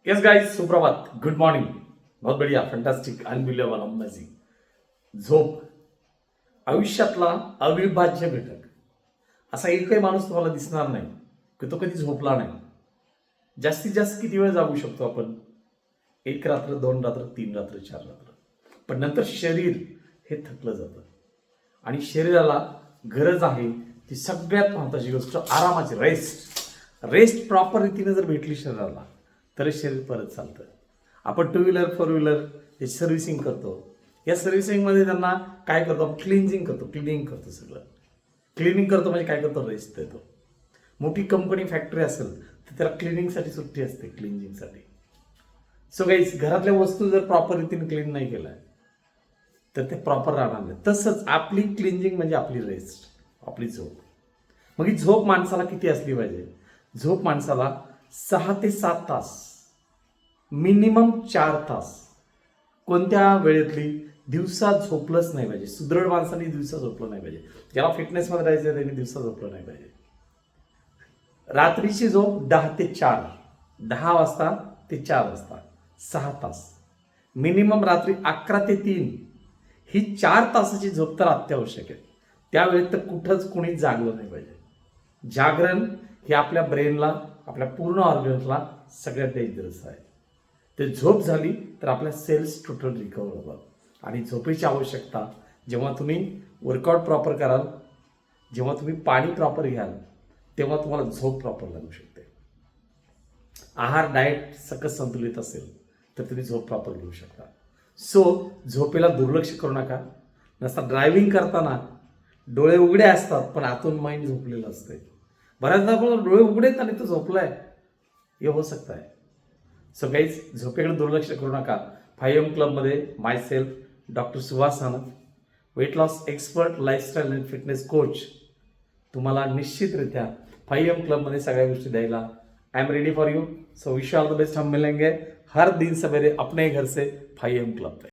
Yes guys, सुप्रभात, good morning. बहुत बढ़िया, फॅन्टास्टिक, अनबिलिव्हेबल, अमेझिंग. झोप आयुष्यातला अविभाज्य घटक. असा एकही माणूस तुम्हाला दिसणार नाही की तो कधी झोपला नाही. जास्तीत जास्त किती वेळ जागू शकतो आपण? एक रात्र, दोन रात्र, तीन रात्र, चार रात्र. पण नंतर शरीर हे थकलं जातं आणि शरीराला गरज आहे ती सगळ्यात महत्वाची गोष्ट आरामाची. रेस्ट प्रॉपर रीतीने जर भेटली शरीराला तर शरीर परत चालतं. आपण टू व्हीलर, फोर व्हीलर हे सर्व्हिसिंग करतो. या सर्व्हिसिंगमध्ये त्यांना काय करतो? क्लिनिंग करतो. सगळं क्लिनिंग करतो म्हणजे काय करतो? रेस्ट देतो. मोठी कंपनी, फॅक्टरी असेल तर त्याला क्लिनिंगसाठी सुट्टी असते, क्लिनिंगसाठी. सो गाईज, घरातल्या वस्तू जर प्रॉपर रीतीने क्लीन नाही केल्या तर ते प्रॉपर राहणार नाही. तसंच आपली क्लिनिंग म्हणजे आपली रेस्ट, आपली झोप. मग ही झोप माणसाला किती असली पाहिजे? झोप माणसाला 6 ते 7 तास, मिनिमम 4 तास. कोणत्या वेळेतली? दिवसा झोपलंच नाही पाहिजे. सुदृढ माणसाने दिवसा झोपलं नाही पाहिजे. ज्याला फिटनेसमध्ये राहायचं त्यांनी दिवसा झोपलं नाही पाहिजे. रात्रीची झोप 10 ते 4, 10 वाजता ते 4 वाजता, 6 तास. मिनिमम रात्री 11 ते 3 ही 4 तासाची झोप तर अत्यावश्यक आहे. त्यावेळेत तर कुठंच कुणी जागलं नाही पाहिजे. जागरण हे आपल्या ब्रेनला, आपल्या पूर्ण ऑर्गन्सला सगळ्यात डेंजरस आहे. ते झोप झाली तर आपल्या सेल्स टोटल रिकवर होतात. आणि झोपेची आवश्यकता, जेव्हा तुम्ही वर्कआउट प्रॉपर कराल, जेव्हा तुम्ही पाणी प्रॉपर घ्याल, तेव्हा तुम्हाला झोप प्रॉपर लागू शकते. आहार, डाएट सकस संतुलित असेल तर तुम्ही झोप प्रॉपर घेऊ शकता. सो झोपेला दुर्लक्ष करू नका. नसता ड्रायव्हिंग करताना डोळे उघडे असतात पण आतून माइंड झोपलेलं असते. बऱ्याचदा आपण डोळे उघडे आहेत आणि तो झोपलाय, हे हो सकता है. सो गाईज, झोपेकडे दुर्लक्ष करू नका. 5am क्लबमध्ये myself doctor Suhas Sanap, weight loss expert, lifestyle and fitness coach, तुम्हाला निश्चितरित्या 5am क्लबमध्ये सगळ्या गोष्टी द्यायला I am ready for you. So wish you all the best. हम मिलेंगे हर दिन सवेरे अपने घर से 5am क्लब पे.